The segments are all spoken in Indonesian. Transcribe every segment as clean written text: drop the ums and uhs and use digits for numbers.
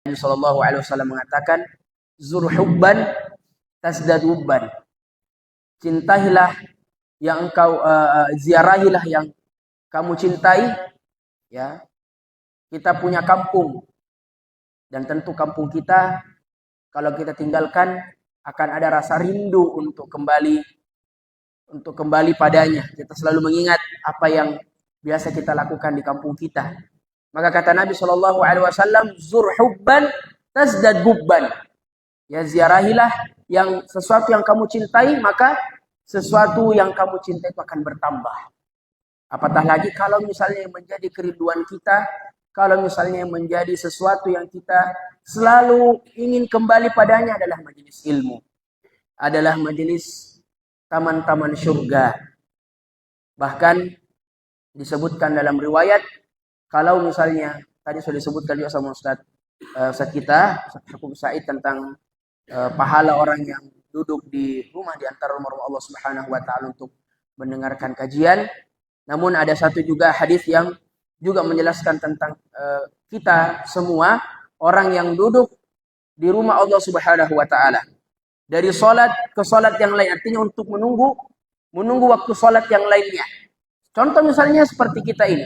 Nabi Shallallahu Alaihi Wasallam mengatakan, zur hubban tasdad hubban. Cintailah yang engkau ziarahilah yang kamu cintai. Ya, kita punya kampung dan tentu kampung kita kalau kita tinggalkan akan ada rasa rindu untuk kembali padanya. Kita selalu mengingat apa yang biasa kita lakukan di kampung kita. Maka kata Nabi Shallallahu Alaihi Wasallam, zur hubban tasdad hubban. Ya, ziarahilah yang sesuatu yang kamu cintai, maka sesuatu yang kamu cintai itu akan bertambah. Apatah lagi kalau misalnya yang menjadi kerinduan kita, kalau misalnya yang menjadi sesuatu yang kita selalu ingin kembali padanya adalah majelis ilmu, adalah majelis taman-taman surga. Bahkan disebutkan dalam riwayat, kalau misalnya tadi sudah disebutkan juga sama Ustaz kita, Ustaz Hakub Said, tentang pahala orang yang duduk di rumah di antara rumah Allah Subhanahu wa taala untuk mendengarkan kajian. Namun ada satu juga hadis yang juga menjelaskan tentang kita semua orang yang duduk di rumah Allah Subhanahu wa taala. Dari salat ke salat yang lain, artinya untuk menunggu waktu salat yang lainnya. Contoh misalnya seperti kita ini,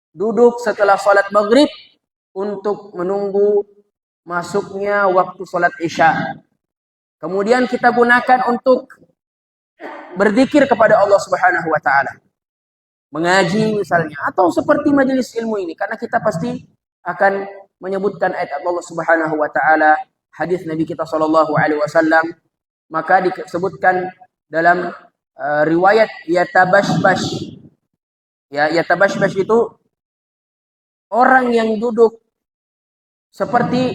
duduk setelah salat maghrib untuk menunggu masuknya waktu salat isya. Kemudian kita gunakan untuk berzikir kepada Allah Subhanahu wa taala. Mengaji misalnya, atau seperti majelis ilmu ini, karena kita pasti akan menyebutkan ayat Allah Subhanahu wa taala, hadis Nabi kita sallallahu alaihi wasallam, maka disebutkan dalam riwayat yatabashbash. Ya, yatabashbash itu orang yang duduk seperti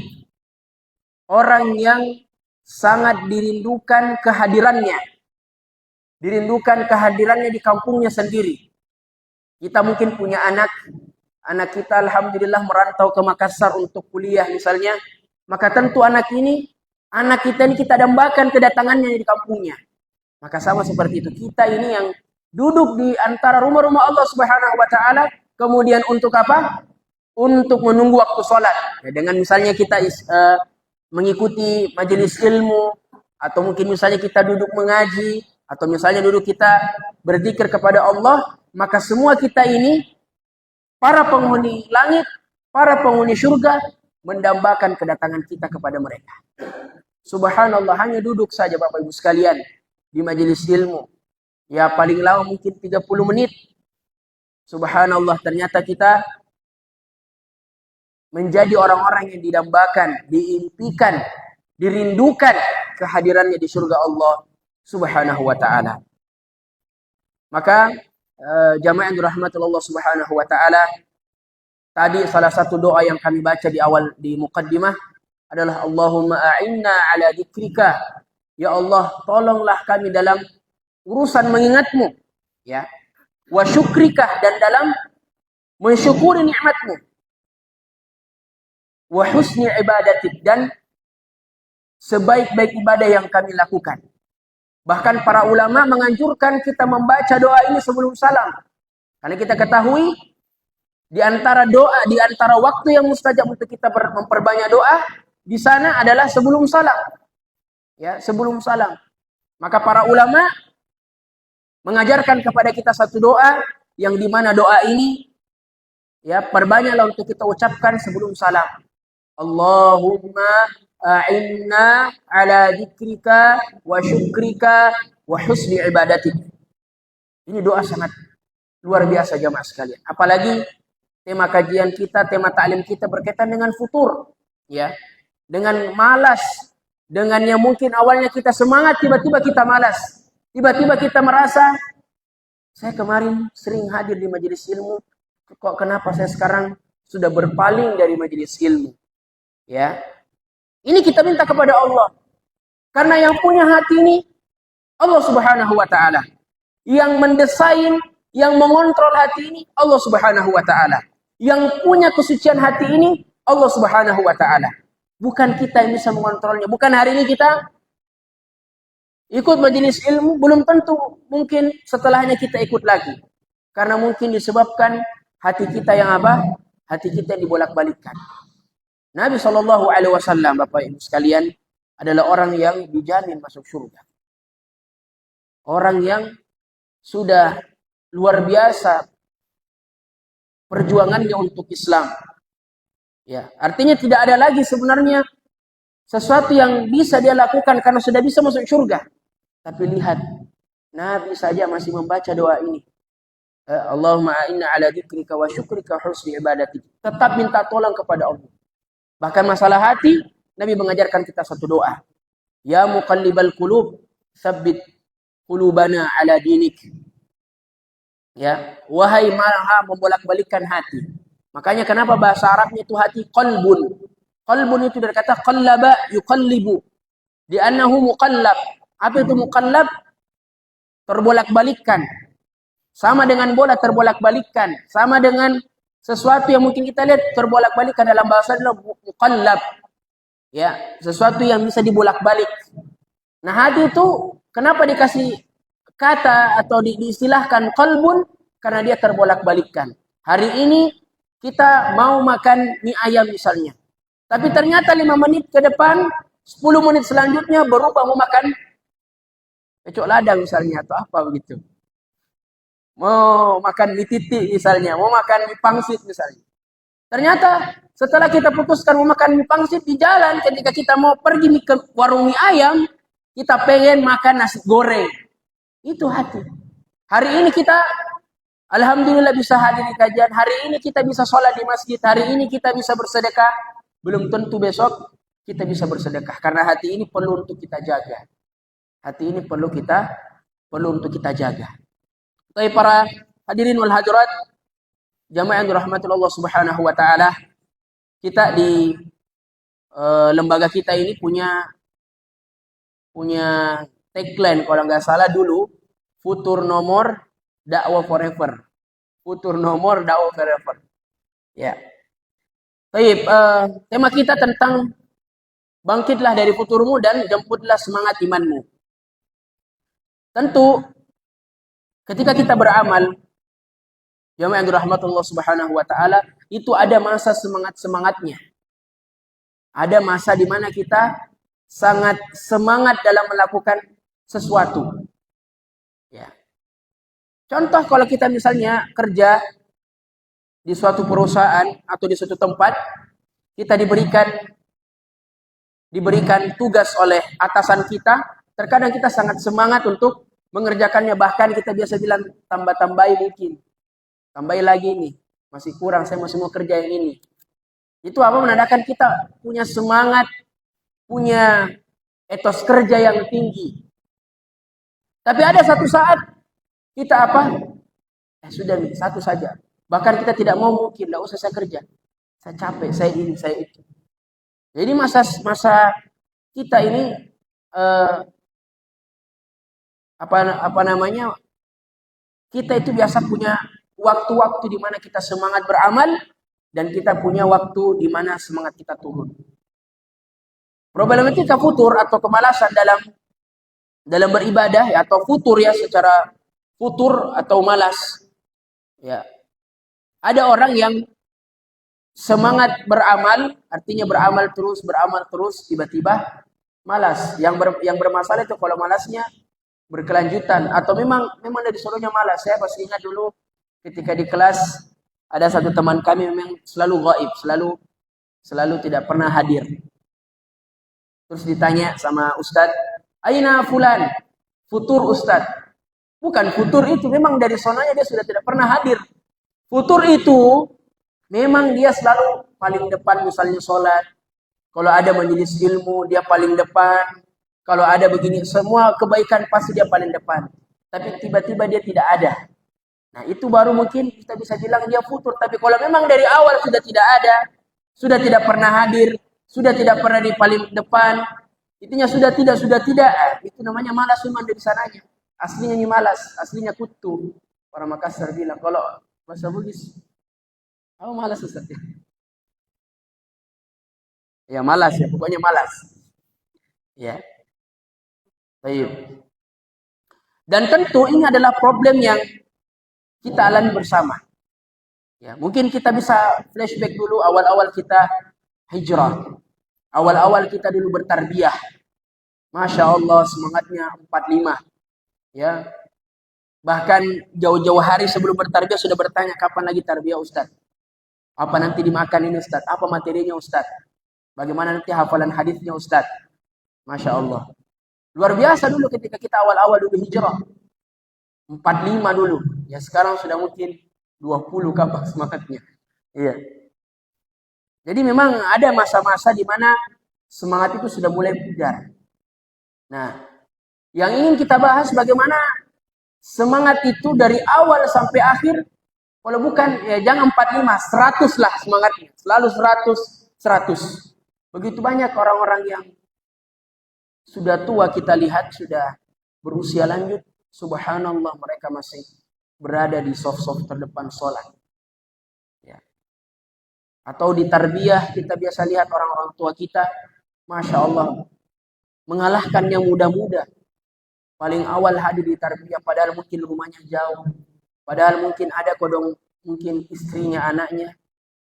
orang yang sangat dirindukan kehadirannya. Dirindukan kehadirannya di kampungnya sendiri. Kita mungkin punya anak kita alhamdulillah merantau ke Makassar untuk kuliah misalnya, maka tentu anak kita ini kita dambakan kedatangannya di kampungnya. Maka sama seperti itu, kita ini yang duduk di antara rumah-rumah Allah Subhanahu wa taala, kemudian untuk apa? Untuk menunggu waktu sholat. Ya, dengan misalnya kita mengikuti majelis ilmu, atau mungkin misalnya kita duduk mengaji, atau misalnya duduk kita berzikir kepada Allah, maka semua kita ini, para penghuni langit, para penghuni surga, mendambakan kedatangan kita kepada mereka. Subhanallah, hanya duduk saja Bapak Ibu sekalian di majelis ilmu. Ya paling lama mungkin 30 menit. Subhanallah, ternyata kita menjadi orang-orang yang didambakan, diimpikan, dirindukan kehadirannya di surga Allah Subhanahu wa taala. Maka jamaah yang dirahmati Allah Subhanahu wa taala, tadi salah satu doa yang kami baca di awal di muqaddimah adalah Allahumma a'inna ala dzikrika. Ya Allah, tolonglah kami dalam urusan mengingatmu, ya. Wa syukrika, dan dalam mensyukuri nikmatmu. Wa husni ibadatik, dan sebaik-baik ibadah yang kami lakukan. Bahkan para ulama menganjurkan kita membaca doa ini sebelum salam. Karena kita ketahui di antara doa, di antara waktu yang mustajab untuk kita memperbanyak doa, di sana adalah sebelum salam. Ya, sebelum salam. Maka para ulama mengajarkan kepada kita satu doa yang dimana doa ini ya perbanyaklah untuk kita ucapkan sebelum salam. Allahumma a'inna ala dzikrika wa syukrika wa husni ibadatik. Ini doa sangat luar biasa jamaah sekalian. Apalagi tema kajian kita, tema ta'lim kita berkaitan dengan futur, ya. Dengan malas, dengan yang mungkin awalnya kita semangat, tiba-tiba kita malas. Tiba-tiba kita merasa, saya kemarin sering hadir di majelis ilmu, kok kenapa saya sekarang sudah berpaling dari majelis ilmu? Ya, ini kita minta kepada Allah, karena yang punya hati ini Allah Subhanahu wa taala. Yang mendesain, yang mengontrol hati ini Allah Subhanahu wa taala. Yang punya kesucian hati ini Allah Subhanahu wa taala. Bukan kita yang bisa mengontrolnya. Bukan hari ini kita ikut majelis ilmu, belum tentu mungkin setelahnya kita ikut lagi. Karena mungkin disebabkan hati kita yang apa? Hati kita yang dibolak-balikkan. Nabi Shallallahu Alaihi Wasallam, Bapak Ibu sekalian, adalah orang yang dijamin masuk surga. Orang yang sudah luar biasa perjuangannya untuk Islam. Ya, artinya tidak ada lagi sebenarnya sesuatu yang bisa dia lakukan karena sudah bisa masuk surga. Tapi lihat, Nabi saja masih membaca doa ini. Allahumma a'inna ala dzikrika wa syukrika husni ibadatik. Tetap minta tolong kepada Allah. Bahkan masalah hati, Nabi mengajarkan kita satu doa. Ya muqallibal qulub, tsabbit qulubana ala dinik. Ya, wahai maha membolak-balikkan hati. Makanya kenapa bahasa Arabnya itu hati qalbun. Qalbun itu dari kata qallaba yuqallibu. Li'annahu muqallab. Apa itu muqallab? Terbolak-balikkan. Sama dengan bola terbolak-balikkan. Sama dengan sesuatu yang mungkin kita lihat terbolak-balikkan dalam bahasa adalah muqallab. Ya, sesuatu yang bisa dibolak-balik. Nah, hati itu kenapa dikasih kata atau diistilahkan qalbun? Karena dia terbolak-balikkan. Hari ini kita mau makan mie ayam misalnya. Tapi ternyata 5 menit ke depan, 10 menit selanjutnya berubah mau makan pecok ladang misalnya atau apa begitu. Mau makan mie titik misalnya, mau makan mie pangsit misalnya. Ternyata setelah kita putuskan mau makan mie pangsit di jalan, ketika kita mau pergi ke warung mie ayam, kita pengen makan nasi goreng. Itu hati. Hari ini kita alhamdulillah bisa hadir di kajian, hari ini kita bisa sholat di masjid, hari ini kita bisa bersedekah. Belum tentu besok kita bisa bersedekah. Karena hati ini perlu untuk kita jaga. Hati ini perlu untuk kita jaga. Tapi para hadirin wal hadirat, jamaah yang dirahmati Allah Subhanahu wa taala, kita di lembaga kita ini punya tagline kalau nggak salah dulu, futur nomor dakwah forever. Futur nomor dakwah forever. Ya. Baik, tema kita tentang bangkitlah dari futurmu dan jemputlah semangat imanmu. Tentu ketika kita beramal, jamaah yang dirahmati Allah Subhanahu wa taala, itu ada masa semangat-semangatnya. Ada masa di mana kita sangat semangat dalam melakukan sesuatu. Ya. Contoh kalau kita misalnya kerja di suatu perusahaan atau di suatu tempat, kita diberikan tugas oleh atasan kita, terkadang kita sangat semangat untuk mengerjakannya, bahkan kita biasa bilang tambah-tambahi mungkin. Tambahi lagi nih, masih kurang, saya masih mau kerja yang ini. Itu apa? Menandakan kita punya semangat, punya etos kerja yang tinggi. Tapi ada satu saat kita apa? Sudah nih, satu saja. Bahkan kita tidak mau mungkin, tidak usah saya kerja. Saya capek, saya ini, saya itu. Jadi masa kita ini kita itu biasa punya waktu-waktu di mana kita semangat beramal dan kita punya waktu di mana semangat kita turun. Problematika futur atau kemalasan dalam beribadah ya, atau futur ya, secara futur atau malas ya. Ada orang yang semangat beramal, artinya beramal terus, tiba-tiba malas. Yang bermasalah itu kalau malasnya berkelanjutan atau memang dari solonya malas. Saya pasti ingat dulu ketika di kelas ada satu teman kami memang selalu gaib, selalu tidak pernah hadir. Terus ditanya sama Ustadz, "Aina fulan?" Futur Ustadz. Bukan futur itu, memang dari sonanya dia sudah tidak pernah hadir. Futur itu memang dia selalu paling depan, misalnya sholat. Kalau ada majelis ilmu, dia paling depan. Kalau ada begini, semua kebaikan pasti dia paling depan. Tapi tiba-tiba dia tidak ada. Nah, itu baru mungkin kita bisa bilang dia futur. Tapi kalau memang dari awal sudah tidak ada, sudah tidak pernah hadir, sudah tidak pernah di paling depan, itunya sudah tidak, itu namanya malas memang dari sananya. Aslinya ini malas, aslinya kutu. Orang Makassar bilang, kalau bahasa Bugis, oh malas Ustaz. Ya malas ya, pokoknya malas. Ya. Baik. Dan tentu ini adalah problem yang kita alami bersama. Ya, mungkin kita bisa flashback dulu awal-awal kita hijrah. Awal-awal kita dulu bertarbiyah. Masya Allah semangatnya 45. Ya. Bahkan jauh-jauh hari sebelum bertarbiyah sudah bertanya, kapan lagi tarbiyah Ustaz? Apa nanti dimakan ini Ustaz? Apa materinya Ustaz? Bagaimana nanti hafalan hadisnya Ustaz? Masya Allah. Luar biasa dulu ketika kita awal-awal dulu hijrah. 45 dulu. Ya sekarang sudah mungkin 20 kapan semangatnya. Iya. Jadi memang ada masa-masa di mana semangat itu sudah mulai pudar. Nah, yang ingin kita bahas bagaimana semangat itu dari awal sampai akhir. Kalau bukan, ya jangan 45, 100 lah semangatnya. Selalu 100, 100. Begitu banyak orang-orang yang sudah tua kita lihat, sudah berusia lanjut. Subhanallah, mereka masih berada di soft-soft terdepan sholat. Atau di tarbiyah kita biasa lihat orang-orang tua kita, Masya Allah, mengalahkan yang muda-muda. Paling awal hadir di tarbiyah, padahal mungkin rumahnya jauh. Padahal mungkin ada kodong, mungkin istrinya, anaknya.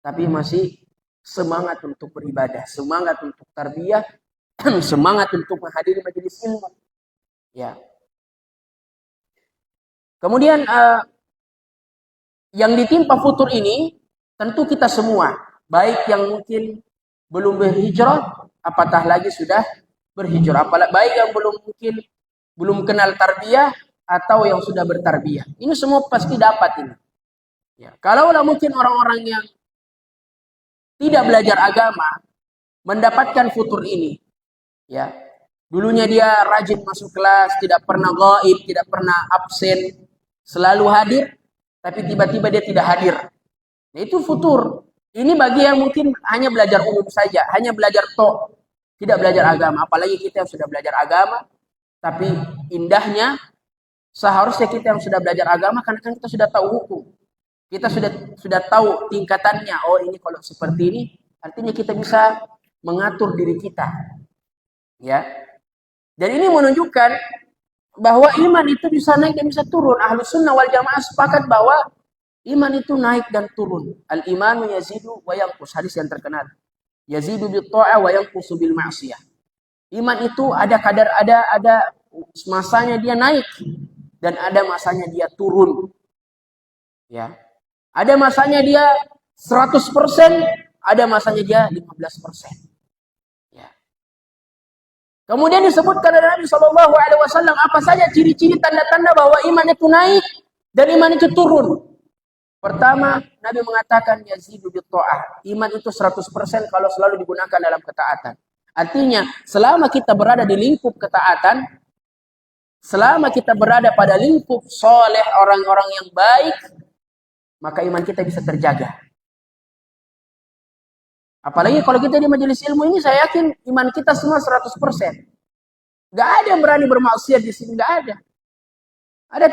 Tapi masih semangat untuk beribadah, semangat untuk tarbiyah, semangat untuk menghadiri majelis ilmu. Ya. Kemudian yang ditimpa futur ini, tentu kita semua, baik yang mungkin belum berhijrah, apatah lagi sudah berhijrah. Baik yang belum kenal tarbiyah, atau yang sudah bertarbiyah. Ini semua pasti dapat ini. Ya. Kalaulah mungkin orang-orang yang tidak belajar agama, mendapatkan futur ini. Ya. Dulunya dia rajin masuk kelas, tidak pernah gaib, tidak pernah absen, selalu hadir, tapi tiba-tiba dia tidak hadir. Nah, itu futur. Ini bagi yang mungkin hanya belajar umum saja, hanya belajar tidak belajar agama. Apalagi kita yang sudah belajar agama, tapi indahnya seharusnya kita yang sudah belajar agama, karena kan kita sudah tahu hukum. Kita sudah tahu tingkatannya. Oh, ini kalau seperti ini, artinya kita bisa mengatur diri kita. Ya. Dan ini menunjukkan bahwa iman itu bisa naik dan bisa turun. Ahlus sunnah wal jamaah sepakat bahwa iman itu naik dan turun. Al-imanu yazidu wa yanqus. Hadis yang terkenal. Yazidu bil ta'ah wa yanqusu bil ma'siyah. Iman itu ada masanya dia naik dan ada masanya dia turun. Ya. Ada masanya dia 100%, ada masanya dia 15%. Ya. Kemudian disebutkan oleh Nabi SAW apa saja ciri-ciri tanda-tanda bahwa iman itu naik dan iman itu turun. Pertama, Nabi mengatakan yazidu bit ta'ah. Iman itu 100% kalau selalu digunakan dalam ketaatan. Artinya, selama kita berada di lingkup ketaatan, selama kita berada pada lingkup soleh, orang-orang yang baik, maka iman kita bisa terjaga. Apalagi kalau kita di majelis ilmu ini, saya yakin iman kita semua 100%. Gak ada yang berani bermaksiat di sini, gak ada. Ada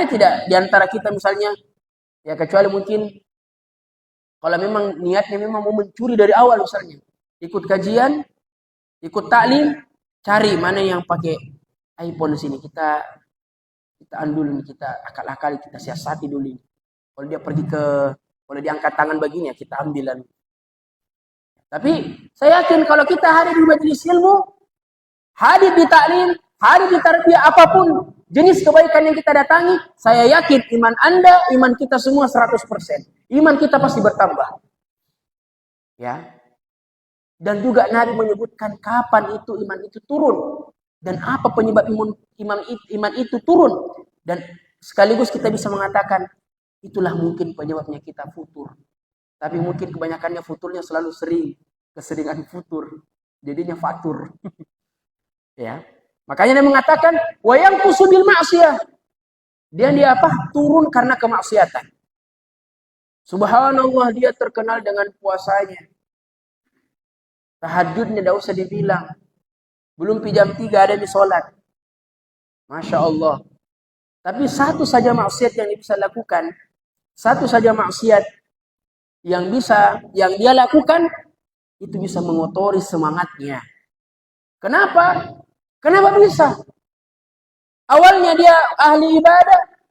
tidak di antara kita misalnya, ya kecuali mungkin kalau memang niatnya memang mau mencuri dari awal misalnya. Ikut kajian, ikut taklim, cari mana yang pakai iPhone di sini. Kita andul, kita akal-akal, kita siasati dulu. Kalau dia kalau dia angkat tangan begini ya kita ambilan. Tapi saya yakin kalau kita hadir di majelis ilmu, hadir di taklim, hadir di tarbiyah, apapun jenis kebaikan yang kita datangi, saya yakin iman Anda, iman kita semua 100%. Iman kita pasti bertambah. Ya. Dan juga Nabi menyebutkan kapan itu iman itu turun. Dan apa penyebab iman itu turun. Dan sekaligus kita bisa mengatakan, itulah mungkin penyebabnya kita futur. Tapi mungkin kebanyakannya futurnya selalu keseringan futur. Jadinya fatur. Ya. Makanya dia mengatakan wayang kusubil maksiyah. Dia apa? Turun karena kemaksiatan. Subhanallah, dia terkenal dengan puasanya. Tahajudnya tidak usah dibilang. Belum jam 3 ada di sholat. Masya Allah. Tapi satu saja maksiat yang dia bisa lakukan. Satu saja maksiat yang dia lakukan, itu bisa mengotori semangatnya. Kenapa? Kenapa bisa? Awalnya dia ahli ibadah.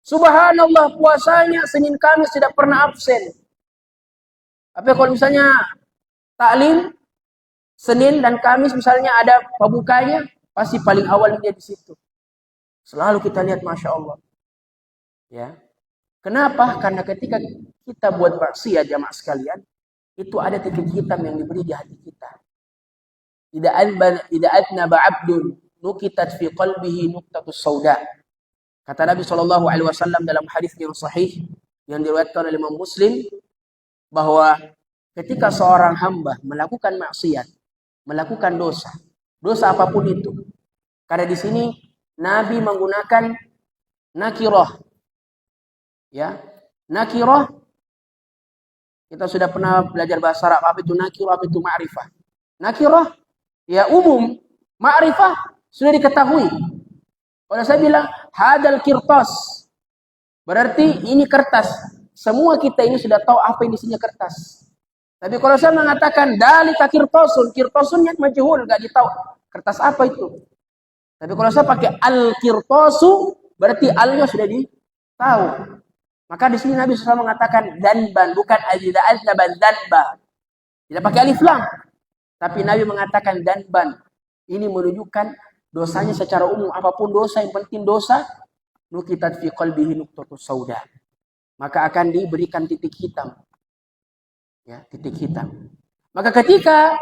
Subhanallah, puasanya Senin Kamis tidak pernah absen. Tapi kalau misalnya taklim Senin dan Kamis misalnya ada pembukanya, pasti paling awal dia di situ. Selalu kita lihat, masya Allah. Ya, kenapa? Karena ketika kita buat maksiat jamaah sekalian, itu ada titik hitam yang diberi di hati kita. Idza adnaba 'abdun nukitat fi qalbihi nuqtatus sauda. Kata Nabi sallallahu alaihi wasallam dalam hadis yang sahih yang diriwayatkan oleh Imam Muslim, bahwa ketika seorang hamba melakukan maksiat, melakukan dosa, dosa apapun itu. Karena di sini Nabi menggunakan nakirah. Ya, nakirah, kita sudah pernah belajar bahasa Arab, apa itu nakirah, apa itu ma'rifah. Nakirah ya umum, ma'rifah sudah diketahui. Kalau saya bilang hadal kirtas, berarti ini kertas. Semua kita ini sudah tahu apa yang isinya kertas. Tapi kalau saya mengatakan dalika kirtasun, kirtasunnya majhul, enggak ditahu kertas apa itu. Tapi kalau saya pakai al-kirtasu, berarti alnya sudah ditahu. Maka di sini Nabi SAW mengatakan danban, bukan azban danba. Tidak pakai alif lam. Tapi Nabi mengatakan danban. Ini menunjukkan dosanya secara umum, apapun dosa, yang penting dosa, nukitat fi qalbihi nuqtatus sauda. Maka akan diberikan titik hitam. Ya, titik hitam. Maka ketika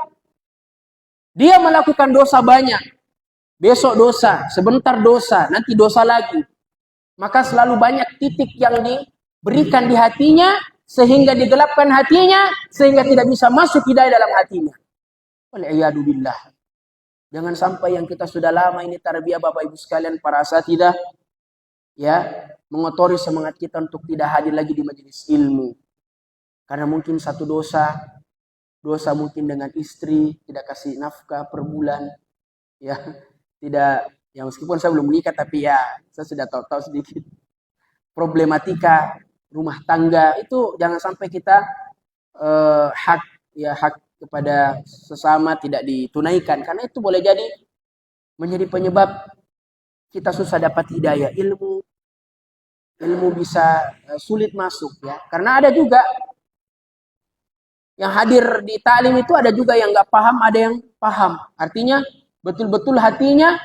dia melakukan dosa banyak, besok dosa, sebentar dosa, nanti dosa lagi, maka selalu banyak titik yang diberikan di hatinya, sehingga digelapkan hatinya, sehingga tidak bisa masuk hidayah dalam hatinya. Wal'iyadu billah. Jangan sampai yang kita sudah lama ini tarbiyah Bapak Ibu sekalian, para asatidzah, ya, mengotori semangat kita untuk tidak hadir lagi di majelis ilmu. Karena mungkin satu dosa mungkin dengan istri, tidak kasih nafkah per bulan, ya, tidak, ya meskipun saya belum menikah, tapi ya saya sudah tahu sedikit problematika rumah tangga itu. Jangan sampai kita hak kepada sesama tidak ditunaikan, karena itu boleh jadi menjadi penyebab kita susah dapat hidayah, ilmu bisa sulit masuk, ya. Karena ada juga yang hadir di taklim itu, ada juga yang nggak paham, ada yang paham. Artinya betul-betulnya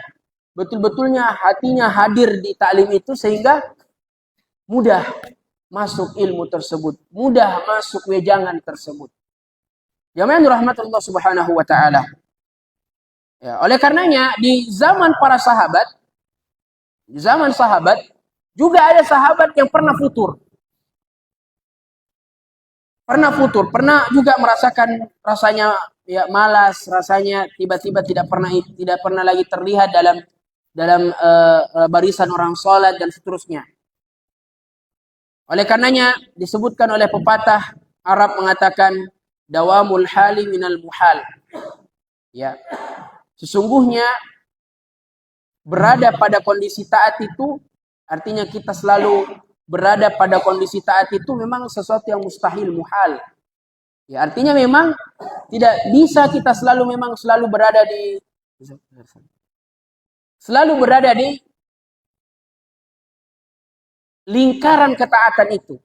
hatinya hadir di taklim itu, sehingga mudah masuk ilmu tersebut, mudah masuk wejangan tersebut. Jamaah rahmat Allah Subhanahu wa taala. Ya, oleh karenanya di zaman para sahabat, juga ada sahabat yang pernah futur. Pernah juga merasakan rasanya ya malas, rasanya tiba-tiba tidak pernah lagi terlihat dalam barisan orang salat dan seterusnya. Oleh karenanya disebutkan oleh pepatah Arab mengatakan dawamul hali minal muhal. Ya. Sesungguhnya berada pada kondisi taat itu, artinya kita selalu berada pada kondisi taat itu memang sesuatu yang mustahil, muhal. Ya, artinya memang tidak bisa kita selalu berada di lingkaran ketaatan itu.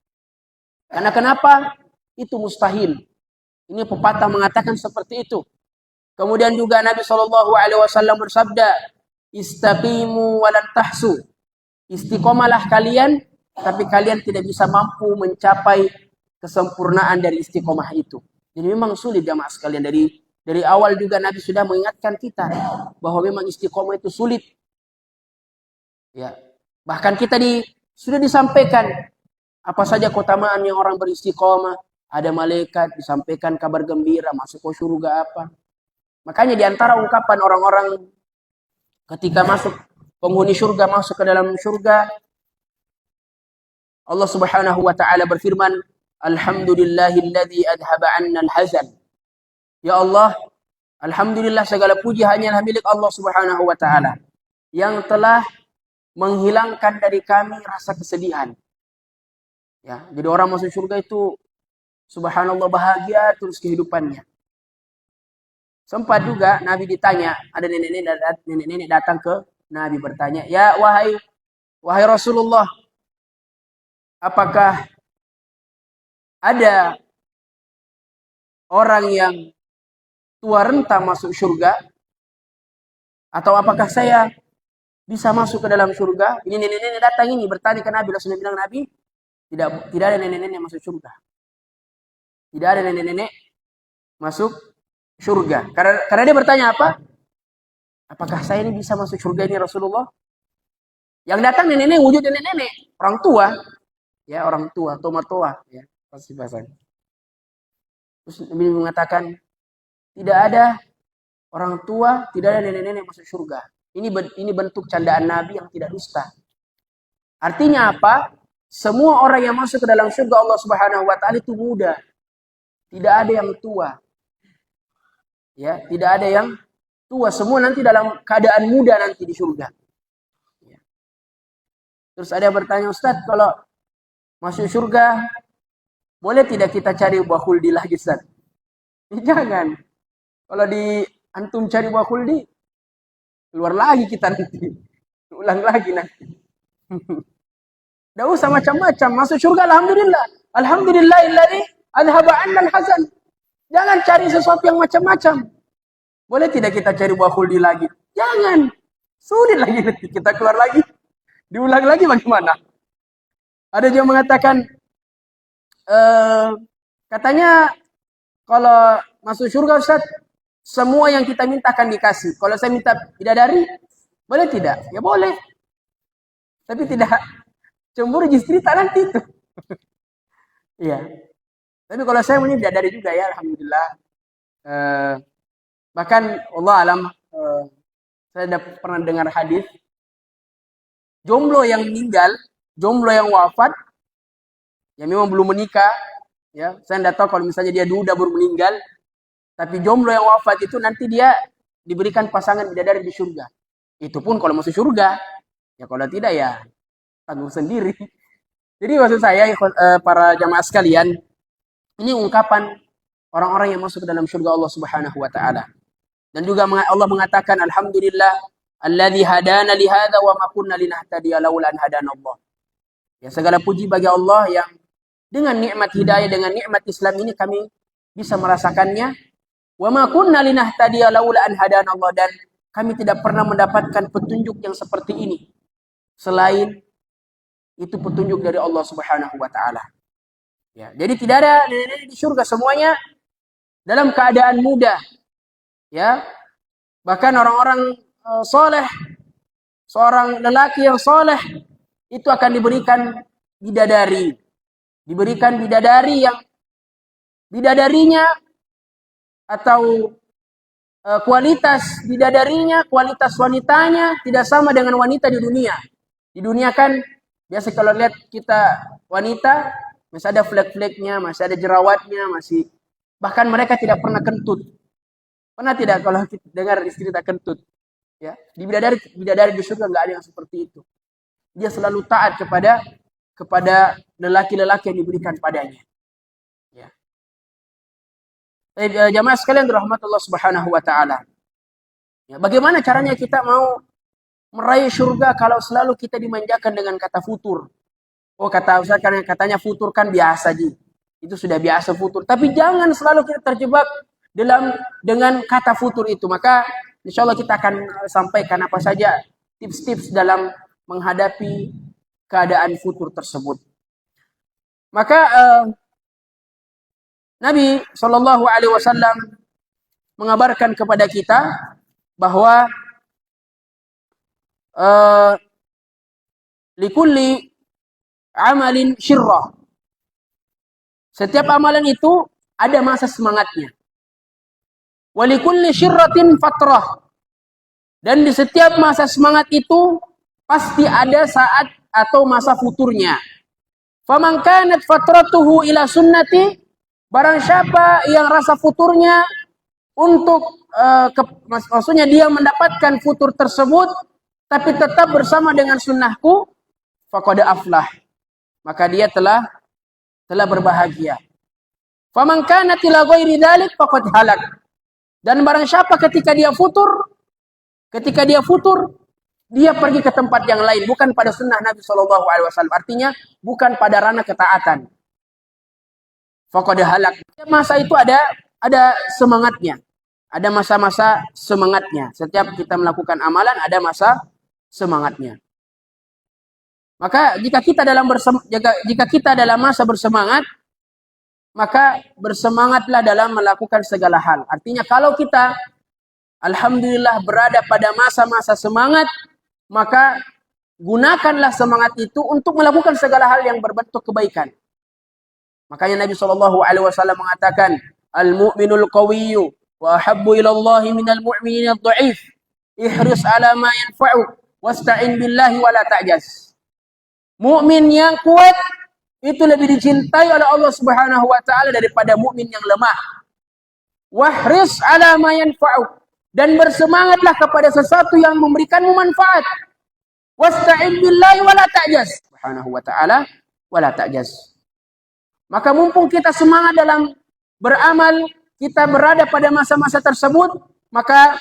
Karena kenapa? Itu mustahil. Ini pepatah mengatakan seperti itu. Kemudian juga Nabi SAW bersabda, istaqimu walan tahsu. Istiqomalah kalian, tapi kalian tidak bisa mampu mencapai kesempurnaan dari istiqomah itu. Jadi memang sulit jamaah sekalian. Dari awal juga Nabi sudah mengingatkan kita bahwa memang istiqomah itu sulit. Ya. Bahkan kita sudah disampaikan apa saja keutamaan yang orang beristiqomah. Ada malaikat disampaikan kabar gembira masuk ke surga apa. Makanya di antara ungkapan orang-orang ketika penghuni surga masuk ke dalam surga, Allah Subhanahu wa taala berfirman, alhamdulillahilladzi adhaba 'annal hazan. Ya Allah, alhamdulillah segala puji hanyalah milik Allah Subhanahu wa taala yang telah menghilangkan dari kami rasa kesedihan. Ya, jadi orang masuk surga itu subhanallah bahagia terus kehidupannya. Sempat juga Nabi ditanya, ada nenek-nenek datang ke Nabi bertanya, "Ya wahai Rasulullah, apakah ada orang yang tua renta masuk surga? Atau apakah saya bisa masuk ke dalam surga? Ini nenek-nenek datang ini bertanya ke Nabi, langsung bilang Nabi, tidak ada nenek-nenek masuk surga. Tidak ada nenek-nenek masuk surga. Karena dia bertanya apa? Apakah saya ini bisa masuk surga ini Rasulullah? Yang datang nenek-nenek, wujud nenek-nenek, orang tua. Ya, orang tua, tomat-tua, ya, pasti bahasanya. Terus Nabi mengatakan, tidak ada orang tua, tidak ada nenek-nenek masuk surga. Ini bentuk candaan Nabi yang tidak dusta. Artinya apa? Semua orang yang masuk ke dalam surga Allah Subhanahu wa taala itu muda. Tidak ada yang tua. Ya, tidak ada yang tua, semua nanti dalam keadaan muda nanti di surga. Ya. Terus ada yang bertanya, Ustaz, kalau masuk surga boleh tidak kita cari buah khuldi lagi, Ustaz? Jangan. Kalau di antum cari buah khuldi, keluar lagi kita nanti. Ulang lagi nanti. Tidak usah macam-macam. Masuk surga, alhamdulillah. Alhamdulillahilladzi adhaba 'annal hazan. Jangan cari sesuatu yang macam-macam. Boleh tidak kita cari buah khuldi lagi? Jangan. Sulit lagi nanti. Kita keluar lagi. Diulang lagi bagaimana? Ada juga mengatakan, katanya kalau masuk surga Ustaz, semua yang kita minta akan dikasih. Kalau saya minta bidadari, boleh tidak? Ya boleh. Tapi tidak cemburu istri tak nanti itu. Iya. Tapi kalau saya punya bidadari juga ya, alhamdulillah. Bahkan Allah alam, saya pernah dengar hadis jomblo yang meninggal, jomblo yang wafat, yang memang belum menikah, ya, saya tidak tahu kalau misalnya dia duda baru meninggal, tapi jomblo yang wafat itu nanti dia diberikan pasangan bidadari di surga. Itu pun kalau masuk surga, ya kalau tidak ya tanggung sendiri. Jadi maksud saya, para jamaah sekalian, ini ungkapan orang-orang yang masuk ke dalam surga Allah Subhanahu wa taala. Dan juga Allah mengatakan alhamdulillah alladzi hadana li hadza wa ma kunna linahtadiya laula an hadanallah. Ya, segala puji bagi Allah yang dengan nikmat hidayah, dengan nikmat Islam ini kami bisa merasakannya. Wa ma kunna linahtadiya laula an hadanallah, dan kami tidak pernah mendapatkan petunjuk yang seperti ini selain itu petunjuk dari Allah Subhanahu wa taala. Ya, jadi tidak ada nenek-nenek di surga, semuanya dalam keadaan muda. Ya. Bahkan orang-orang soleh, seorang lelaki yang soleh itu akan diberikan bidadari. Diberikan bidadari yang bidadarinya atau kualitas bidadarinya, kualitas wanitanya tidak sama dengan wanita di dunia. Di dunia kan biasa kalau lihat kita wanita masih ada flek-fleknya, masih ada jerawatnya, masih bahkan mereka tidak pernah kentut. Pernah tidak kalau kita dengar istri tak kentut? Ya, di bidadari di surga enggak ada yang seperti itu. Dia selalu taat kepada lelaki-lelaki yang diberikan padanya. Ya. Jamaah sekalian dirahmati Allah Subhanahu wa taala. Ya, bagaimana caranya kita mau meraih surga kalau selalu kita dimanjakan dengan kata futur? Oh, kata Ustaz katanya futur kan biasa ji. Itu sudah biasa futur. Tapi jangan selalu kita terjebak dengan kata futur itu. Maka insya Allah kita akan sampaikan apa saja tips-tips dalam menghadapi keadaan futur tersebut. Maka Nabi Shallallahu Alaihi Wasallam mengabarkan kepada kita bahwa likulli amalin syirrah. Setiap amalan itu ada masa semangatnya. Walikulli syirratin fatrah. Dan di setiap masa semangat itu pasti ada saat atau masa futurnya. Faman kanat fatratuhu ila sunnati, barang siapa yang rasa futurnya untuk maksudnya dia mendapatkan futur tersebut tapi tetap bersama dengan sunnahku, faqad aflah, maka dia telah berbahagia. Faman kanat ila ghairi dzalik faqad halak. Dan barang siapa ketika dia futur, dia pergi ke tempat yang lain, bukan pada sunnah Nabi Shallallahu Alaihi Wasallam. Artinya bukan pada ranah ketaatan. Faqad halak. Masa itu ada semangatnya. ada masa-masa semangatnya. Setiap kita melakukan amalan ada masa semangatnya. Maka jika kita dalam masa bersemangat, maka bersemangatlah dalam melakukan segala hal. Artinya kalau kita alhamdulillah berada pada masa-masa semangat, maka gunakanlah semangat itu untuk melakukan segala hal yang berbentuk kebaikan. Makanya Nabi SAW mengatakan, al-mu'minul qawiyyu wa ahabbu ila Allah minal mu'minil dha'if. Ihris ala ma yanfa'uk wasta'in billahi wa la ta'jaz. Mukmin yang kuat itu lebih dicintai oleh Allah Subhanahu wa taala daripada mukmin yang lemah. Wahris ala ma yanfa'uk, dan bersemangatlah kepada sesuatu yang memberikanmu manfaat. Wasta'in billahi wa la ta'jaz. Subhanahu wa taala wa la ta'jaz. Maka mumpung kita semangat dalam beramal, kita berada pada masa-masa tersebut, maka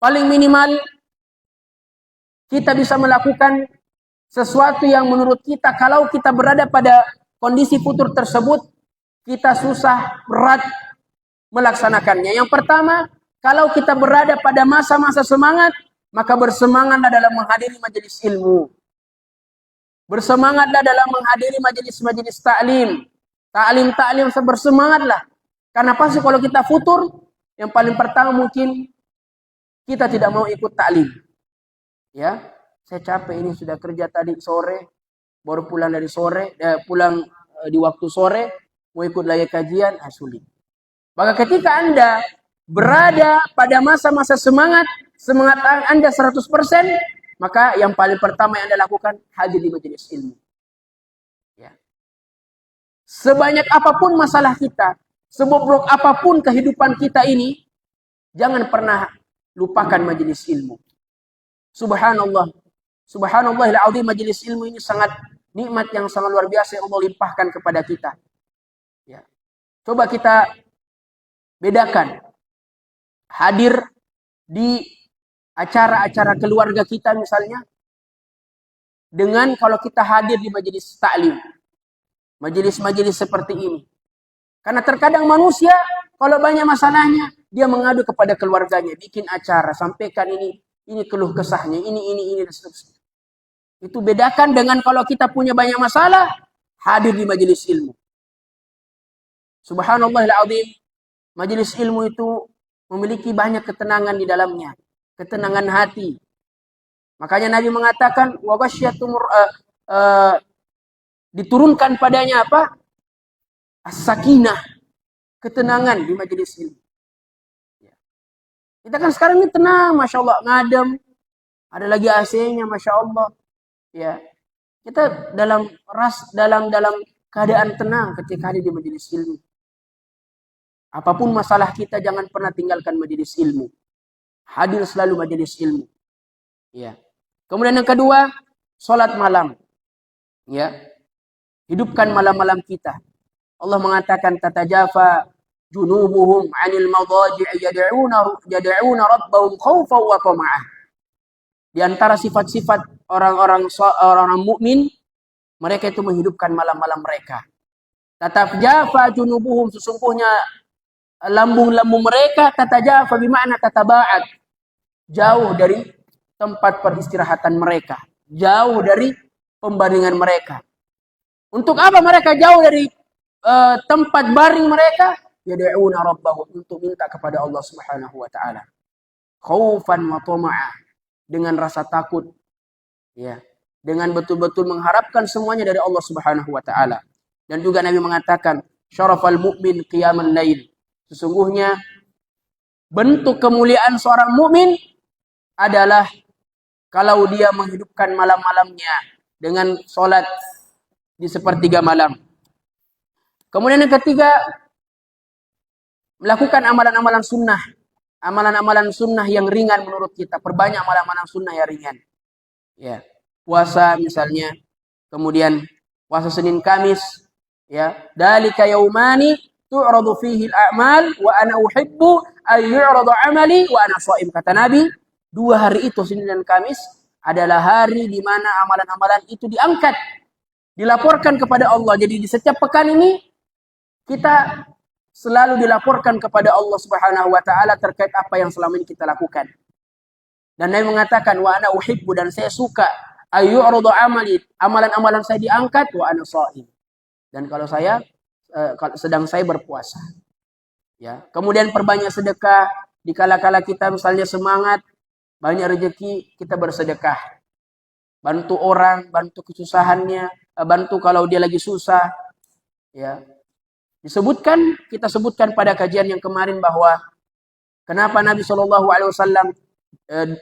paling minimal kita bisa melakukan sesuatu yang menurut kita, kalau kita berada pada kondisi futur tersebut, kita susah, berat melaksanakannya. Yang pertama, kalau kita berada pada masa-masa semangat, maka bersemangatlah dalam menghadiri majelis ilmu. Bersemangatlah dalam menghadiri majelis-majelis ta'lim. Ta'lim bersemangatlah. Karena pasti kalau kita futur, yang paling pertama mungkin kita tidak mau ikut ta'lim. Ya, saya capek ini, sudah kerja tadi sore, baru pulang dari sore, pulang di waktu sore, mau ikut lagi kajian, sulit. Maka ketika Anda berada pada masa-masa semangat Anda 100%, maka yang paling pertama yang Anda lakukan, hadir di majelis ilmu. Ya. Sebanyak apapun masalah kita, sebobrok apapun kehidupan kita ini, jangan pernah lupakan majelis ilmu. Subhanallahil azim, majelis ilmu ini sangat nikmat yang sangat luar biasa yang Allah limpahkan kepada kita. Ya. Coba kita bedakan hadir di acara-acara keluarga kita misalnya, dengan kalau kita hadir di majelis ta'lim, majelis-majelis seperti ini. Karena terkadang manusia kalau banyak masalahnya, dia mengadu kepada keluarganya, bikin acara, sampaikan ini keluh kesahnya, ini dan seterusnya. Itu bedakan dengan kalau kita punya banyak masalah, hadir di majelis ilmu. Subhanallahil azim, majelis ilmu itu memiliki banyak ketenangan di dalamnya, ketenangan hati. Makanya Nabi mengatakan, wa ghasyatumur diturunkan padanya apa? As-sakinah, ketenangan di majelis ilmu. Kita kan sekarang ini tenang, Masya Allah, ngadem. Ada lagi AC-nya, Masya Allah. Ya, kita dalam keadaan tenang ketika hadir di majelis ilmu. Apapun masalah kita, jangan pernah tinggalkan majelis ilmu. Hadir selalu majelis ilmu. Ya. Kemudian yang kedua, salat malam. Ya. Hidupkan malam-malam kita. Allah mengatakan, tatajafa junubuhum 'anil madaji' yad'una rabbahum khaufan wa tama'ah. Di antara sifat-sifat orang-orang mukmin, mereka itu menghidupkan malam-malam mereka. Tatajafa junubuhum, sesungguhnya lambung-lambung mereka, tatajafa bermakna tataba'ad, jauh dari tempat peristirahatan mereka, jauh dari pembaringan mereka. Untuk apa mereka jauh dari tempat baring mereka? Yad'una rabbahum, untuk minta kepada Allah Subhanahu wa taala. Khaufan wa tama'ah, dengan rasa takut, ya, dengan betul-betul mengharapkan semuanya dari Allah Subhanahu wa taala. Dan juga Nabi mengatakan, syarafal mu'min qiyamul lail. Sesungguhnya bentuk kemuliaan seorang mukmin adalah kalau dia menghidupkan malam-malamnya dengan salat di sepertiga malam. Kemudian yang ketiga, melakukan amalan-amalan sunnah. Amalan-amalan sunnah yang ringan menurut kita. Perbanyak amalan-amalan sunnah yang ringan. Ya. Puasa misalnya. Kemudian puasa Senin Kamis. Ya. Dalika yaumani tu'radu fihi al-a'mal wa ana uhibbu an yu'radu amali wa ana shaim. Kata Nabi, 2 hari itu, Senin dan Kamis, adalah hari di mana amalan-amalan itu diangkat, dilaporkan kepada Allah. Jadi di setiap pekan ini kita selalu dilaporkan kepada Allah Subhanahu wa taala terkait apa yang selama ini kita lakukan. Dan Nabi mengatakan, wa ana uhibbu, dan saya suka ayyu'radu amali, amalan-amalan saya diangkat wa ana shaim. Dan kalau saya sedang saya berpuasa. Ya. Kemudian perbanyak sedekah di kala-kala kita misalnya semangat, banyak rezeki, kita bersedekah. Bantu orang, bantu kesusahannya, bantu kalau dia lagi susah. Ya. Kita sebutkan pada kajian yang kemarin bahwa kenapa Nabi SAW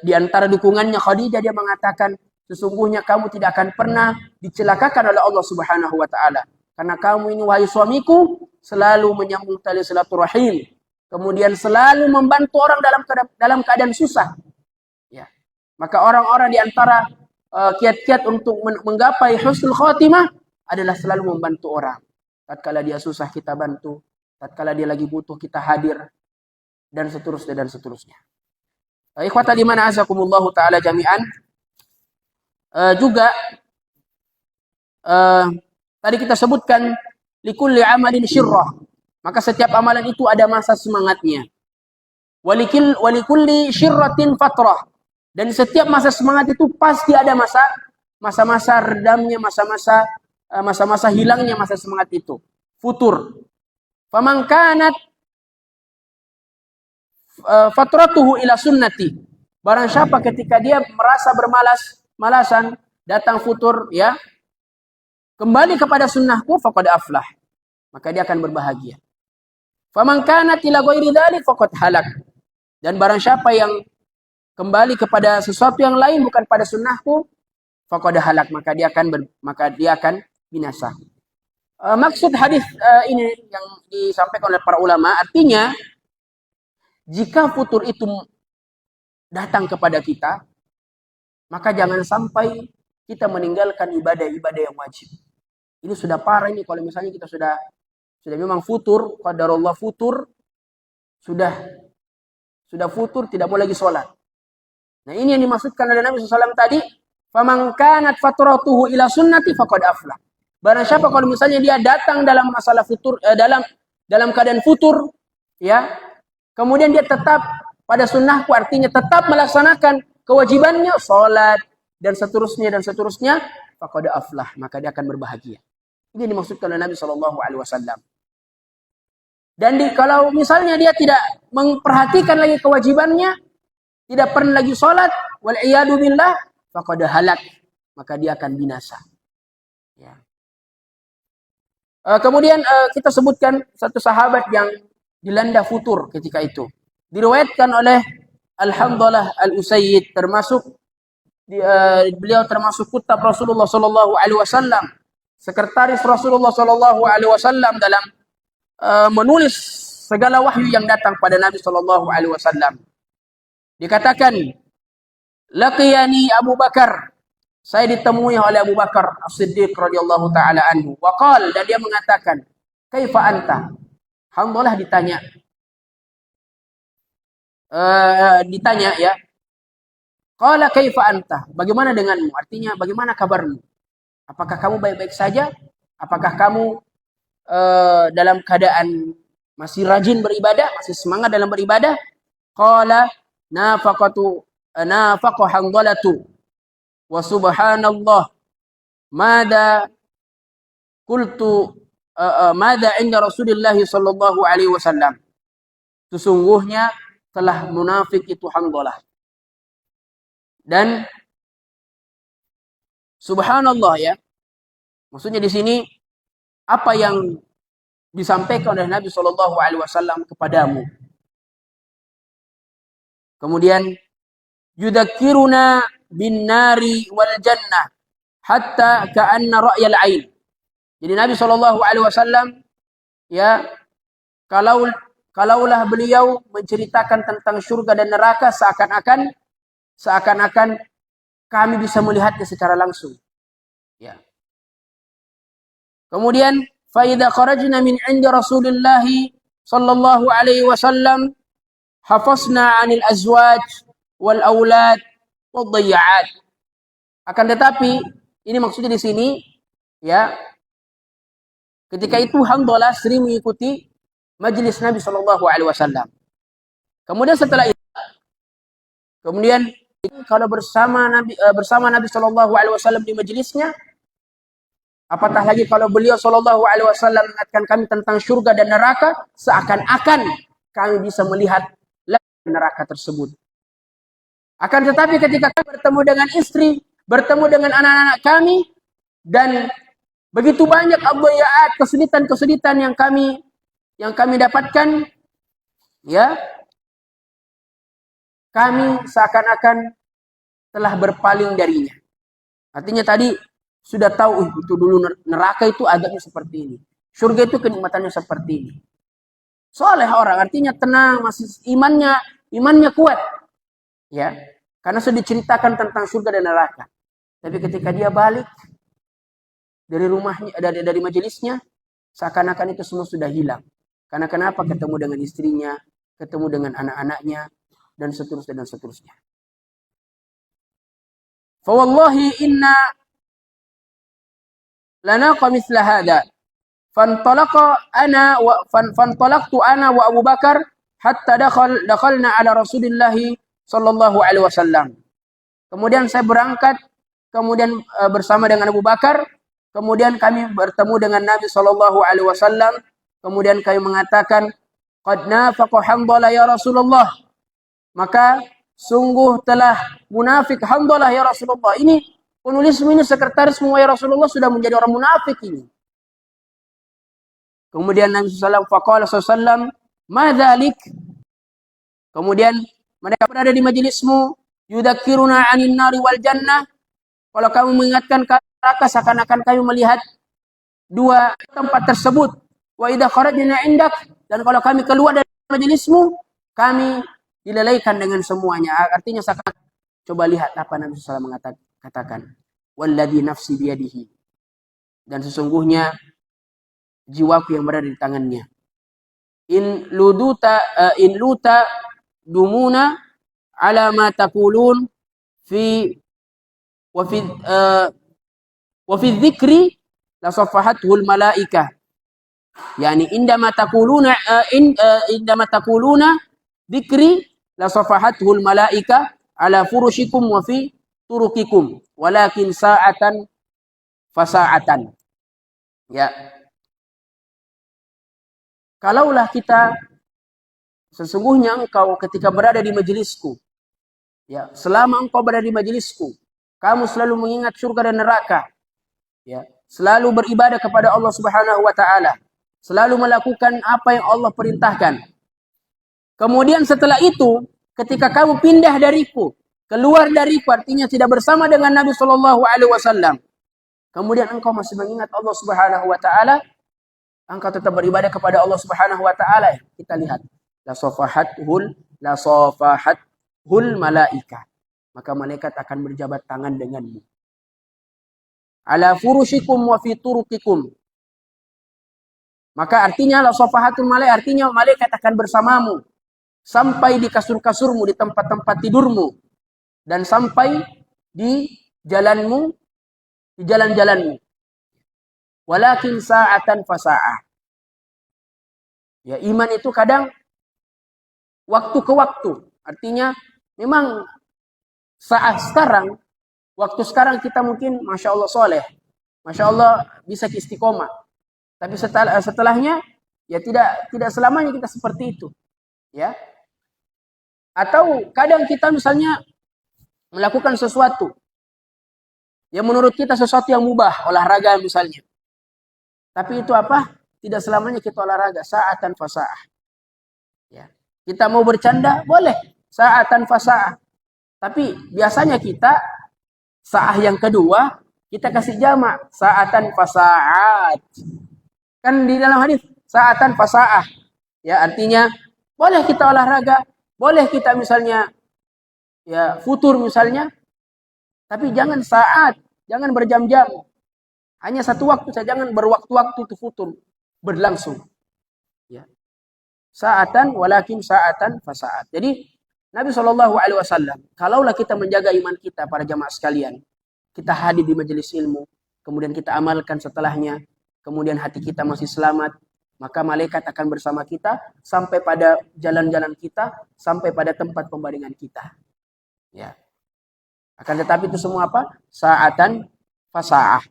di antara dukungannya Khadijah, dia mengatakan, sesungguhnya kamu tidak akan pernah dicelakakan oleh Allah Subhanahu wa taala. Karena kamu ini, wahai suamiku, selalu menyambung tali silaturahim. Kemudian selalu membantu orang dalam keadaan susah. Ya. Maka orang-orang di antara kiat-kiat untuk menggapai husnul khatimah adalah selalu membantu orang. Tatkala dia susah kita bantu, tatkala dia lagi butuh kita hadir, dan seterusnya dan seterusnya. Ikhwata dimana azakumullahu ta'ala jami'an. Juga tadi kita sebutkan likulli amalin syirrah, maka setiap amalan itu ada masa semangatnya. Walikulli syirratin fatrah, dan setiap masa semangat itu pasti ada masa-masa redamnya, masa-masa hilangnya masa semangat itu. Futur. Faman kanat fatratuhu ila sunnati. Barang siapa ketika dia merasa malasan, datang futur, ya, kembali kepada sunnahku, faqad aflah, maka dia akan berbahagia. Faman kanat ila ghairi dzalik faqad halak. Dan barang siapa yang kembali kepada sesuatu yang lain bukan pada sunnahku, faqad halak, maka dia akan binasa. Maksud hadis ini yang disampaikan oleh para ulama, artinya jika futur itu datang kepada kita, maka jangan sampai kita meninggalkan ibadah-ibadah yang wajib. Ini sudah parah ini kalau misalnya kita sudah memang futur, qadarullah futur, sudah futur, tidak mau lagi sholat. Nah, ini yang dimaksudkan oleh Nabi SAW tadi, faman kanat fatratuhu ila sunnati faqad aflah. Barang siapa kalau misalnya dia datang dalam masalah futur, dalam keadaan futur, ya, kemudian dia tetap pada sunnahku, artinya tetap melaksanakan kewajibannya, sholat dan seterusnya, faqad aflah, maka dia akan berbahagia. Ini dimaksudkan oleh Nabi SAW. Dan kalau misalnya dia tidak memperhatikan lagi kewajibannya, tidak pernah lagi sholat, wal iyadu billah, faqad halak, maka dia akan binasa. Ya. Kemudian kita sebutkan satu sahabat yang dilanda futur ketika itu. Diriwayatkan oleh Al-Hamdalah Al-Usayyid, beliau termasuk kutab Rasulullah sallallahu alaihi wasallam, sekretaris Rasulullah sallallahu alaihi wasallam dalam menulis segala wahyu yang datang pada Nabi sallallahu alaihi wasallam. Dikatakan, laqiyani Abu Bakar, saya ditemui oleh Abu Bakar As-Siddiq radhiyallahu taala anhu. Wa qala, dan dia mengatakan, kaifa anta? Hamdalah ditanya ya. Qala kaifa anta? Bagaimana denganmu? Artinya bagaimana kabarmu? Apakah kamu baik-baik saja? Apakah kamu dalam keadaan masih rajin beribadah, masih semangat dalam beribadah? Qala nafaqa Hamdalatu wa subhanallah mada inda Rasulullah sallallahu alaihi wasallam. Sesungguhnya telah munafik itu Hamdalah. Dan subhanallah, ya. Maksudnya di sini apa yang disampaikan oleh Nabi sallallahu alaihi wasallam kepadamu. Kemudian yudzakiruna bin nari wal jannah hatta ka'anna ra'yal ain. Jadi Nabi sallallahu alaihi wasallam, ya, kalaulah beliau menceritakan tentang surga dan neraka, seakan-akan kami bisa melihatnya secara langsung. Ya. Kemudian fa idza kharajna min 'indi Rasulillah sallallahu alaihi wasallam hafazna 'anil azwaj wal aulad wad dhayya'at. Akan tetapi ini maksudnya di sini, ya, ketika itu Hamdalah sering mengikuti majelis Nabi Shallallahu Alaihi Wasallam. Kemudian setelah itu, kemudian kalau bersama Nabi Shallallahu Alaihi Wasallam di majelisnya, apatah lagi kalau beliau Shallallahu Alaihi Wasallam mengingatkan kami tentang surga dan neraka, seakan-akan kami bisa melihat neraka tersebut. Akan tetapi ketika kami bertemu dengan istri, bertemu dengan anak-anak kami, dan begitu banyak adhayaat, kesulitan-kesulitan yang kami dapatkan, ya, kami seakan-akan telah berpaling darinya. Artinya tadi sudah tahu itu dulu neraka itu adabnya seperti ini, surga itu kenikmatannya seperti ini. Soleh orang, artinya tenang, masih imannya kuat, ya, karena sudah diceritakan tentang surga dan neraka. Tapi ketika dia balik dari rumahnya, dari majelisnya, seakan-akan itu semua sudah hilang. Karena kenapa? Ketemu dengan istrinya, ketemu dengan anak-anaknya, dan seterusnya dan seterusnya. Fa wallahi inna lanaqa mithla hada. Fantalaqtu ana wa Abu Bakar hatta dakhalna ala Rasulillah sallallahu alaihi wasallam. Kemudian saya berangkat, kemudian bersama dengan Abu Bakar, kemudian kami bertemu dengan Nabi sallallahu alaihi wasallam, kemudian kami mengatakan, qad nafaqa Hanzalah ya Rasulullah. Maka sungguh telah munafik Hanzalah ya Rasulullah. Ini penulismu ini, sekretarismu ya Rasulullah, sudah menjadi orang munafik ini. Kemudian Nabi SAW faqala SAW, ma dzalik? Kemudian mereka berada di majelismu, yudzakiruna 'anin nari wal jannah. Kalau kamu mengingatkan ke neraka, seakan-akan kamu melihat dua tempat tersebut. Wa idza kharajna 'indak, dan kalau kami keluar dari majelismu, kami dilalaikan dengan semuanya. Artinya seakan, coba lihat apa Nabi SAW mengatakan. Walladzi nafsi biyadihi. Dan sesungguhnya jiwaku yang berada di tangannya. In luta dumuna ala ma taqulun wa fi dzikri la safahatul malaikah. Yani indama taquluna dzikri la safahatul malaikah ala furushikum wa fi turukikum walakin sa'atan fasa'atan. Ya. Kalaulah kita, sesungguhnya engkau ketika berada di majelisku, ya, selama engkau berada di majelisku, kamu selalu mengingat surga dan neraka, ya, selalu beribadah kepada Allah Subhanahu wa taala, selalu melakukan apa yang Allah perintahkan. Kemudian setelah itu, ketika kamu pindah dariku, keluar dariku, artinya tidak bersama dengan Nabi Shallallahu alaihi wasallam, kemudian engkau masih mengingat Allah Subhanahu wa taala, engkau tetap beribadah kepada Allah Subhanahu wa taala. Kita lihat, la safahathul malaika. Maka malaikat akan berjabat tangan denganmu. Ala furushikum wa fi turukikum. Maka artinya la safahatul malaika, artinya malaikat akan bersamamu sampai di kasur-kasurmu, di tempat-tempat tidurmu, dan sampai di jalanmu, di jalan-jalanmu. Walakin sa'atan fasa'ah. Ya, iman itu kadang waktu ke waktu. Artinya memang saat sekarang, waktu sekarang kita mungkin Masya Allah soleh. Masya Allah bisa istiqomah. Tapi setelahnya, ya tidak selamanya kita seperti itu. Ya. Atau kadang kita misalnya melakukan sesuatu yang menurut kita sesuatu yang mubah, olahraga misalnya. Tapi itu apa? Tidak selamanya kita olahraga. Sa'atan fasa'ah. Ya. Kita mau bercanda, boleh. Sa'atan fasa'ah. Tapi biasanya kita, sa'ah yang kedua, kita kasih jamak. Sa'atan fasa'at. Kan di dalam hadis, sa'atan fasa'ah. Ya, artinya, boleh kita olahraga. Boleh kita misalnya, ya, futur misalnya. Tapi jangan saat. Jangan berjam-jam. Hanya satu waktu saja, jangan berwaktu-waktu itu futur berlangsung. Ya. Sa'atan walakin sa'atan fasa'at. Jadi Nabi Shallallahu alaihi wasallam, kalaulah kita menjaga iman kita para jamaah sekalian, kita hadir di majelis ilmu, kemudian kita amalkan setelahnya, kemudian hati kita masih selamat, maka malaikat akan bersama kita sampai pada jalan-jalan kita, sampai pada tempat pembaringan kita. Ya. Akan tetapi itu semua apa? Sa'atan fasa'ah.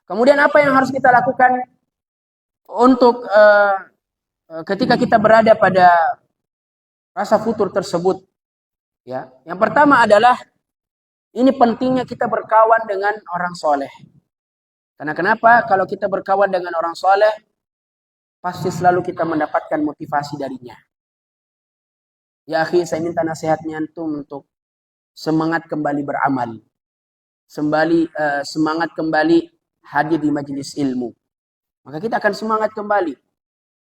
Kemudian apa yang harus kita lakukan untuk ketika kita berada pada rasa futur tersebut? Ya, yang pertama adalah ini pentingnya kita berkawan dengan orang soleh. Karena kenapa? Kalau kita berkawan dengan orang soleh, pasti selalu kita mendapatkan motivasi darinya. Ya akhi, saya minta nasihatnya antum untuk semangat kembali beramal. Semangat kembali hadir di majelis ilmu. Maka kita akan semangat kembali.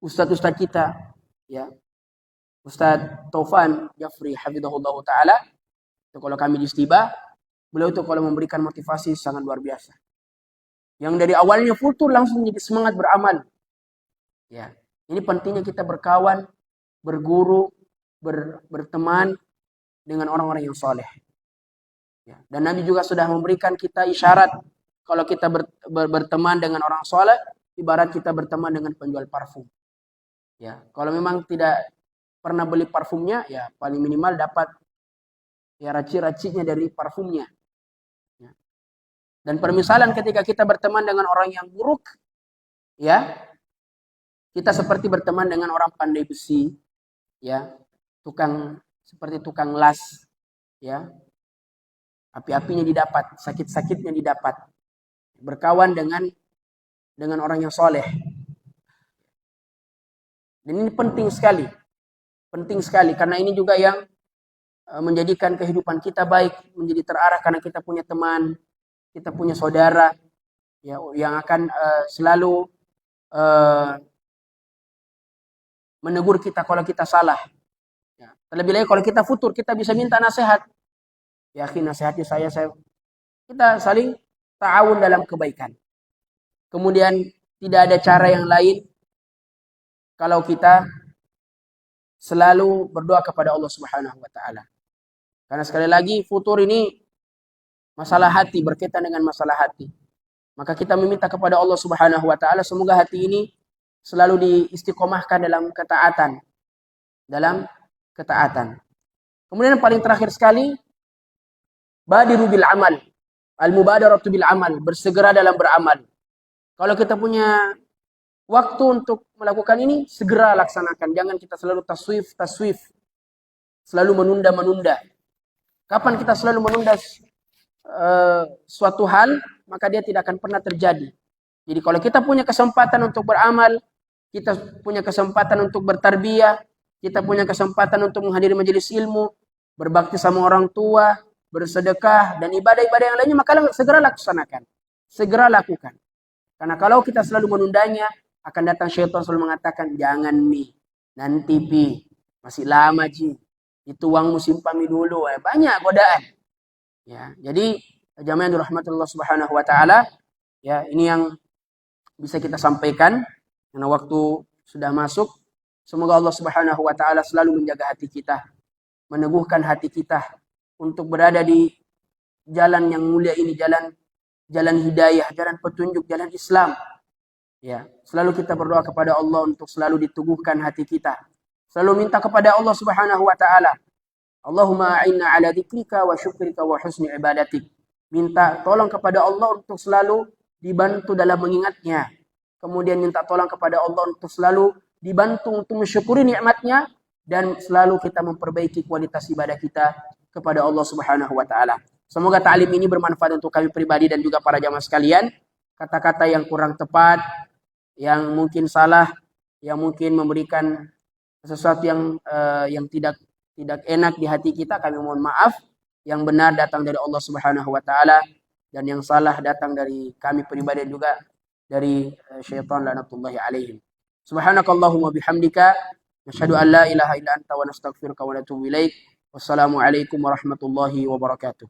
Ustadz-ustadz kita, ya, Ustadz Taufan Jafri hafizahullah ta'ala, itu kalau kami di Istiba, beliau itu kalau memberikan motivasi sangat luar biasa. Yang dari awalnya futur langsung jadi semangat beramal. Ya, ini pentingnya kita berkawan, berguru, berteman dengan orang-orang yang soleh. Ya, dan Nabi juga sudah memberikan kita isyarat kalau kita berteman dengan orang soleh, ibarat kita berteman dengan penjual parfum. Ya, kalau memang tidak pernah beli parfumnya, ya paling minimal dapat ya racik-raciknya dari parfumnya. Ya. Dan permisalan ketika kita berteman dengan orang yang buruk, ya kita seperti berteman dengan orang pandai besi, ya seperti tukang las, ya api-apinya didapat, sakit-sakitnya didapat. Berkawan dengan orang yang soleh. Dan ini penting sekali karena ini juga yang menjadikan kehidupan kita baik, menjadi terarah karena kita punya teman, kita punya saudara, ya yang akan selalu menegur kita kalau kita salah. Ya, terlebih lagi kalau kita futur, kita bisa minta nasihat. Ya, nasihati saya kita saling ta'awun dalam kebaikan. Kemudian tidak ada cara yang lain kalau kita selalu berdoa kepada Allah Subhanahu wa taala. Karena sekali lagi futur ini masalah hati, berkaitan dengan masalah hati. Maka kita meminta kepada Allah Subhanahu wa taala semoga hati ini selalu diistiqomahkan dalam ketaatan. Kemudian yang paling terakhir sekali, badiru bil amal. Al-mubadaratu bil amal, bersegera dalam beramal. Kalau kita punya waktu untuk melakukan ini, segera laksanakan. Jangan kita selalu taswif. Selalu menunda. Kapan kita selalu menunda suatu hal, maka dia tidak akan pernah terjadi. Jadi kalau kita punya kesempatan untuk beramal, kita punya kesempatan untuk bertarbiyah, kita punya kesempatan untuk menghadiri majelis ilmu, berbakti sama orang tua, bersedekah, dan ibadah-ibadah yang lainnya, maka segera laksanakan. Segera lakukan. Karena kalau kita selalu menundanya, akan datang syaitan selalu mengatakan, jangan mi, nanti pi, masih lama ji, itu uangmu simpami dulu, banyak godaan. Ya, jadi jamaah yang dirahmati Allah Subhanahu wa taala, ya ini yang bisa kita sampaikan karena waktu sudah masuk. Semoga Allah Subhanahu wa taala selalu menjaga hati kita, meneguhkan hati kita untuk berada di jalan yang mulia ini, jalan hidayah, jalan petunjuk, jalan Islam. Ya, selalu kita berdoa kepada Allah untuk selalu diteguhkan hati kita. Selalu minta kepada Allah Subhanahu wa taala, Allahumma a'inna ala dzikrika wa syukrika wa husni ibadatik. Minta tolong kepada Allah untuk selalu dibantu dalam mengingatnya. Kemudian minta tolong kepada Allah untuk selalu dibantu untuk mensyukuri nikmatnya dan selalu kita memperbaiki kualitas ibadah kita kepada Allah Subhanahu wa taala. Semoga ta'lim ini bermanfaat untuk kami pribadi dan juga para jamaah sekalian. Kata-kata yang kurang tepat, yang mungkin salah, yang mungkin memberikan sesuatu yang tidak enak di hati kita, kami mohon maaf. Yang benar datang dari Allah Subhanahu wa taala dan yang salah datang dari kami pribadi juga dari syaitan laknatullahi alaihim. Subhanakallahumma bihamdika nasyhadu an la ilaha illa anta wa nastaghfiruka wa natubu ilaik. Wassalamu alaikum warahmatullahi wabarakatuh.